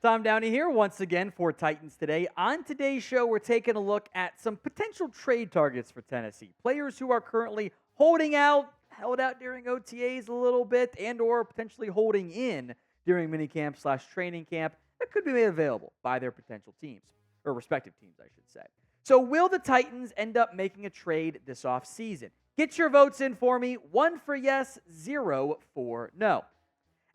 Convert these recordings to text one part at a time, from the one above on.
Tom Downey here once again for Titans Today. On today's show, we're taking a look at some potential trade targets for Tennessee. Players who are currently holding out, held out during OTAs a little bit, and or potentially holding in during minicamp/training camp that could be made available by their potential teams, or respective teams, I should say. So will the Titans end up making a trade this offseason? Get your votes in for me. 1 for yes, 0 for no.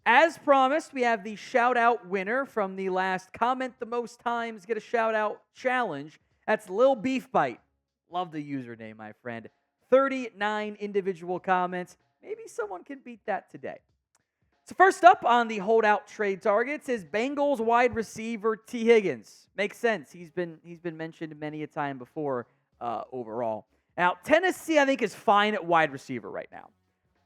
As promised, we have the shout-out winner from the last comment the most times, get a shout-out challenge. That's Lil Beef Bite. Love the username, my friend. 39 individual comments. Maybe someone can beat that today. So first up on the holdout trade targets is Bengals wide receiver T. Higgins. Makes sense. He's been mentioned many a time before overall. Now, Tennessee, I think, is fine at wide receiver right now.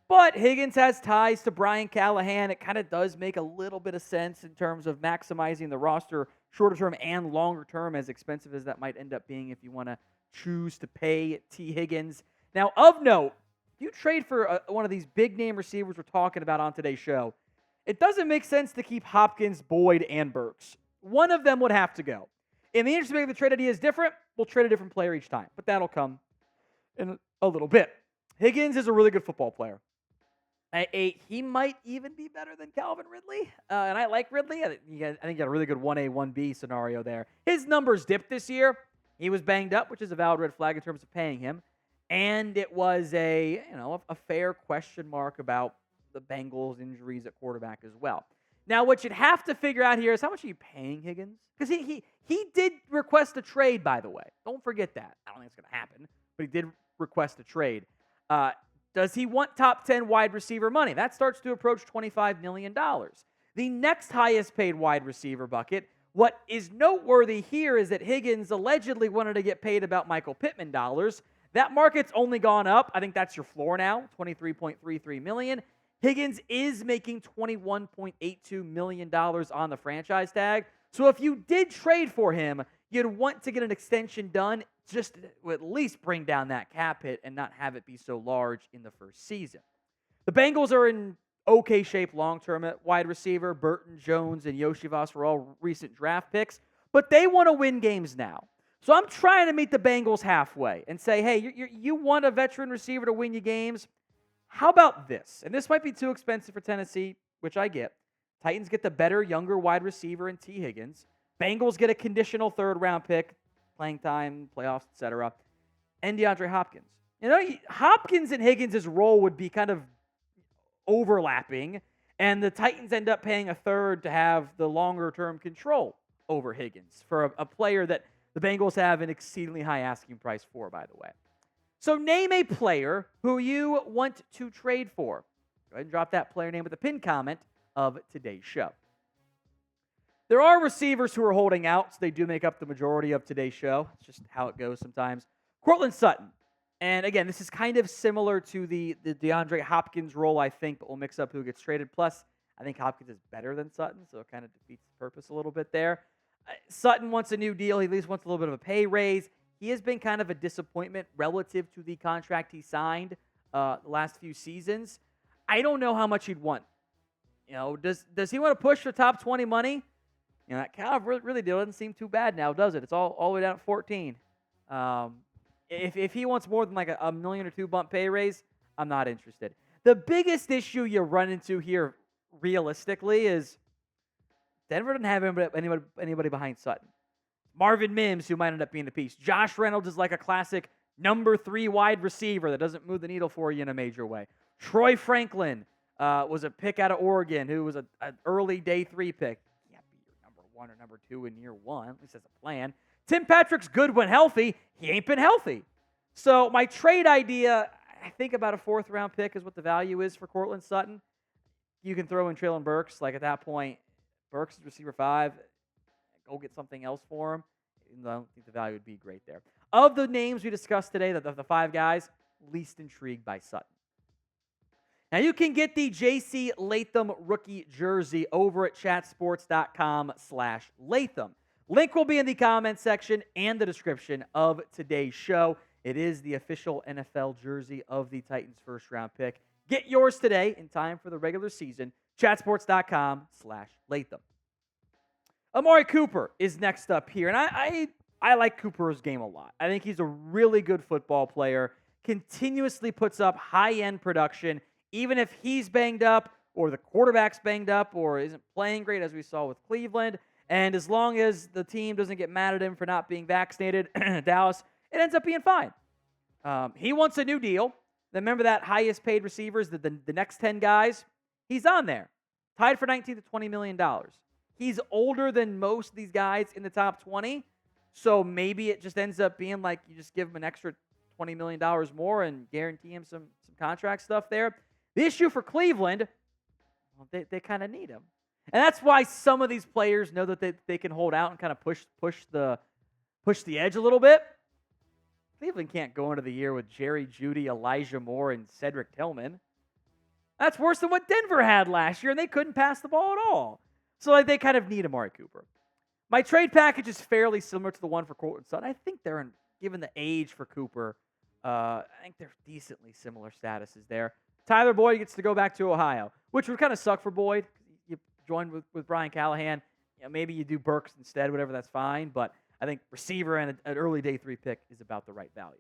But Higgins has ties to Brian Callahan. It kind of does make a little bit of sense in terms of maximizing the roster shorter term and longer term, as expensive as that might end up being if you want to choose to pay T. Higgins. Now, of note, if you trade for one of these big-name receivers we're talking about on today's show, it doesn't make sense to keep Hopkins, Boyd, and Burks. One of them would have to go. In the interest of making the trade idea is different, we'll trade a different player each time. But that'll come in a little bit. Higgins is a really good football player. He might even be better than Calvin Ridley. And I like Ridley. I think you got a really good 1A, 1B scenario there. His numbers dipped this year. He was banged up, which is a valid red flag in terms of paying him. And it was a fair question mark about the Bengals' injuries at quarterback as well. Now, what you'd have to figure out here is how much are you paying Higgins? Because he did request a trade, by the way. Don't forget that. I don't think it's going to happen, but he did request a trade. Does he want top 10 wide receiver money? That starts to approach $25 million. The next highest paid wide receiver bucket, what is noteworthy here is that Higgins allegedly wanted to get paid about Michael Pittman dollars. That market's only gone up. I think that's your floor now, $23.33 million. Higgins is making $21.82 million on the franchise tag. So if you did trade for him, you'd want to get an extension done just to at least bring down that cap hit and not have it be so large in the first season. The Bengals are in okay shape long-term at wide receiver. Burton, Jones, and Yoshivas were all recent draft picks, but they want to win games now. So I'm trying to meet the Bengals halfway and say, hey, you want a veteran receiver to win you games? How about this? And this might be too expensive for Tennessee, which I get. Titans get the better, younger wide receiver in T. Higgins. Bengals get a conditional third-round pick, playing time, playoffs, etc., and DeAndre Hopkins. Hopkins and Higgins' role would be kind of overlapping, and the Titans end up paying a third to have the longer-term control over Higgins for a player that the Bengals have an exceedingly high asking price for, by the way. So name a player who you want to trade for. Go ahead and drop that player name with the pinned comment of today's show. There are receivers who are holding out, so they do make up the majority of today's show. It's just how it goes sometimes. Courtland Sutton. And again, this is kind of similar to the DeAndre Hopkins role, I think, but we'll mix up who gets traded. Plus, I think Hopkins is better than Sutton, so it kind of defeats the purpose a little bit there. Sutton wants a new deal. He at least wants a little bit of a pay raise. He has been kind of a disappointment relative to the contract he signed the last few seasons. I don't know how much he'd want. Does he want to push for top 20 money? That Cal really doesn't seem too bad now, does it? It's all the way down at 14. If he wants more than like a million or two bump pay raise, I'm not interested. The biggest issue you run into here, realistically, is Denver doesn't have anybody behind Sutton. Marvin Mims, who might end up being the piece. Josh Reynolds is like a classic number 3 wide receiver that doesn't move the needle for you in a major way. Troy Franklin was a pick out of Oregon who was an early day 3 pick. Can't be your number 1 or number 2 in year 1, at least as a plan. Tim Patrick's good when healthy. He ain't been healthy. So my trade idea, I think about a 4th round pick is what the value is for Courtland Sutton. You can throw in Treylon Burks. Like at that point, Burks is receiver 5. Go get something else for him. I don't think the value would be great there. Of the names we discussed today, the 5 guys, least intrigued by Sutton. Now you can get the J.C. Latham rookie jersey over at chatsports.com/Latham. Link will be in the comment section and the description of today's show. It is the official NFL jersey of the Titans' first round pick. Get yours today in time for the regular season. Chatsports.com/Latham. Amari Cooper is next up here, and I like Cooper's game a lot. I think he's a really good football player, continuously puts up high-end production, even if he's banged up or the quarterback's banged up or isn't playing great, as we saw with Cleveland. And as long as the team doesn't get mad at him for not being vaccinated, Dallas, it ends up being fine. He wants a new deal. Remember that highest paid receivers, the next 10 guys? He's on there, tied for $19 to $20 million. He's older than most of these guys in the top 20, so maybe it just ends up being like you just give him an extra $20 million more and guarantee him some contract stuff there. The issue for Cleveland, well, they kind of need him. And that's why some of these players know that they can hold out and kind of push the edge a little bit. Cleveland can't go into the year with Jerry Jeudy, Elijah Moore, and Cedric Tillman. That's worse than what Denver had last year, and they couldn't pass the ball at all. So they kind of need Amari Cooper. My trade package is fairly similar to the one for Courtland Sutton. I think they're given the age for Cooper, I think they're decently similar statuses there. Tyler Boyd gets to go back to Ohio, which would kind of suck for Boyd. You joined with Brian Callahan. Maybe you do Burks instead, whatever, that's fine. But I think receiver and an early day 3 pick is about the right value.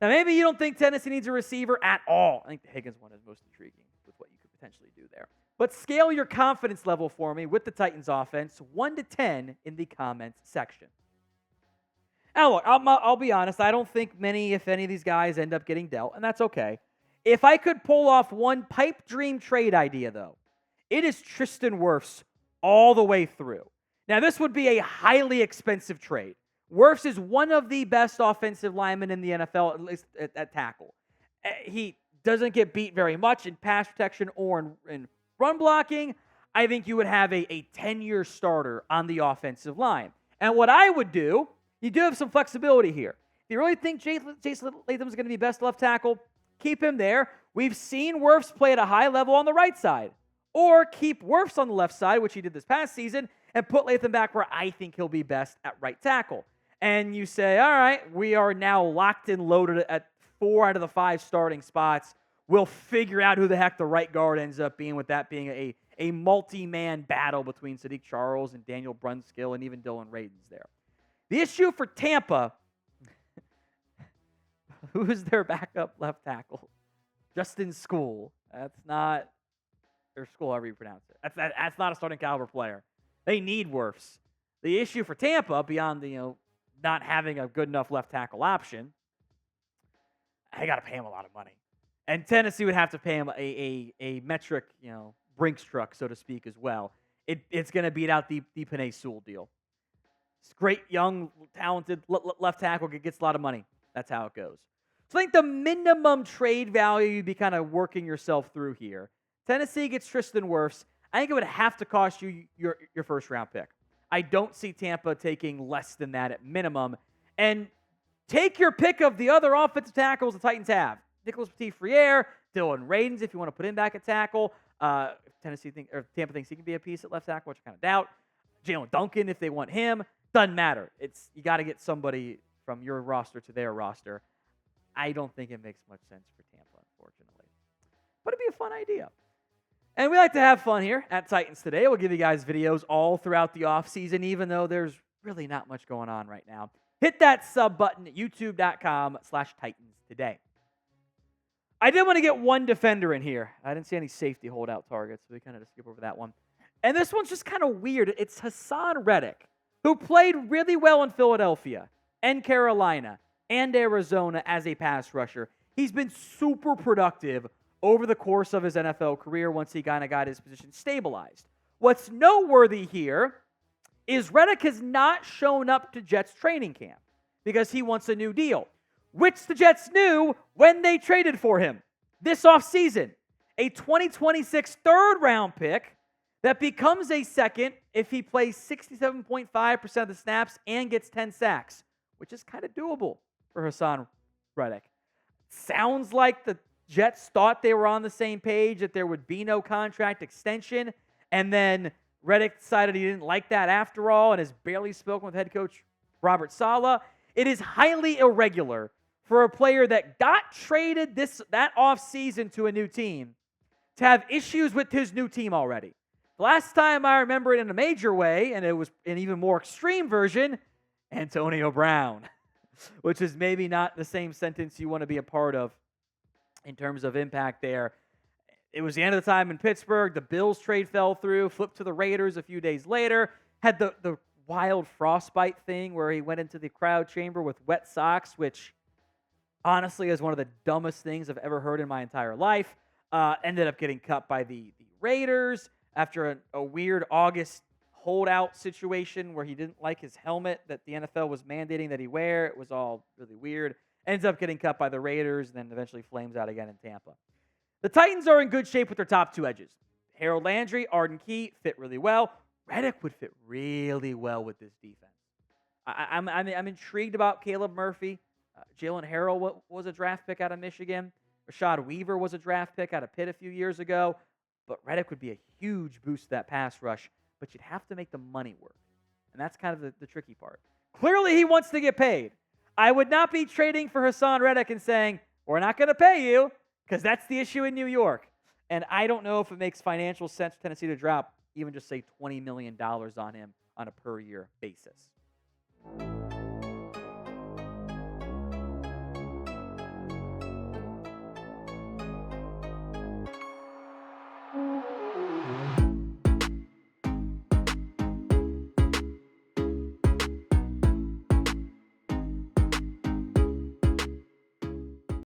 Now, maybe you don't think Tennessee needs a receiver at all. I think the Higgins one is most intriguing with what you could potentially do there. But scale your confidence level for me with the Titans offense, 1 to 10 in the comments section. Now, look, I'll be honest. I don't think many, if any, of these guys end up getting dealt, and that's okay. If I could pull off one pipe dream trade idea, though, it is Tristan Wirfs all the way through. Now, this would be a highly expensive trade. Wirfs is one of the best offensive linemen in the NFL, at least at tackle. He doesn't get beat very much in pass protection or in run blocking. I think you would have a 10-year starter on the offensive line. And what I would do, you do have some flexibility here. If you really think Jason Latham is going to be best left tackle, keep him there. We've seen Wirfs play at a high level on the right side. Or keep Wirfs on the left side, which he did this past season, and put Latham back where I think he'll be best at right tackle. And you say, all right, we are now locked and loaded at 4 out of the 5 starting spots. We'll figure out who the heck the right guard ends up being, with that being a multi-man battle between Sadiq Charles and Daniel Brunskill and even Dylan Radins there. The issue for Tampa, who's their backup left tackle? Justin School. That's not, or School, however you pronounce it. That's not a starting caliber player. They need Wirfs. The issue for Tampa, beyond the not having a good enough left tackle option, they got to pay him a lot of money. And Tennessee would have to pay him a metric, Brinks truck, so to speak, as well. It's going to beat out the Penei Sewell deal. It's great, young, talented left tackle, gets a lot of money. That's how it goes. So I think the minimum trade value you'd be kind of working yourself through here. Tennessee gets Tristan Wirfs. I think it would have to cost you your first-round pick. I don't see Tampa taking less than that at minimum. And take your pick of the other offensive tackles the Titans have. Nicholas Petit-Frere, Dylan Radins, if you want to put him back at tackle. Tampa thinks he can be a piece at left tackle, which I kind of doubt. Jalen Duncan, if they want him. Doesn't matter. You got to get somebody from your roster to their roster. I don't think it makes much sense for Tampa, unfortunately. But it'd be a fun idea. And we like to have fun here at Titans Today. We'll give you guys videos all throughout the offseason, even though there's really not much going on right now. Hit that sub button at youtube.com/Titans Today. I did want to get one defender in here. I didn't see any safety holdout targets, so we kind of just skip over that one. And this one's just kind of weird. It's Hassan Reddick, who played really well in Philadelphia and Carolina and Arizona as a pass rusher. He's been super productive over the course of his NFL career once he kind of got his position stabilized. What's noteworthy here is Reddick has not shown up to Jets training camp because he wants a new deal, which the Jets knew when they traded for him this offseason. A 2026 third-round pick that becomes a second if he plays 67.5% of the snaps and gets 10 sacks, which is kind of doable for Hassan Reddick. Sounds like the Jets thought they were on the same page, that there would be no contract extension, and then Reddick decided he didn't like that after all and has barely spoken with head coach Robert Saleh. It is highly irregular for a player that got traded that offseason to a new team to have issues with his new team already. The last time I remember it in a major way, and it was an even more extreme version, Antonio Brown, which is maybe not the same sentence you want to be a part of in terms of impact there. It was the end of the time in Pittsburgh. The Bills trade fell through, flipped to the Raiders a few days later, had the wild frostbite thing where he went into the crowd chamber with wet socks, which honestly is one of the dumbest things I've ever heard in my entire life. Ended up getting cut by the Raiders after a weird August holdout situation where he didn't like his helmet that the NFL was mandating that he wear. It was all really weird. Ends up getting cut by the Raiders, and then eventually flames out again in Tampa. The Titans are in good shape with their top two edges. Harold Landry, Arden Key fit really well. Reddick would fit really well with this defense. I'm intrigued about Caleb Murphy. Jalen Harrell was a draft pick out of Michigan. Rashad Weaver was a draft pick out of Pitt a few years ago. But Reddick would be a huge boost to that pass rush. But you'd have to make the money work. And that's kind of the tricky part. Clearly, he wants to get paid. I would not be trading for Hassan Reddick and saying, we're not going to pay you, because that's the issue in New York. And I don't know if it makes financial sense for Tennessee to drop even just, say, $20 million on him on a per-year basis.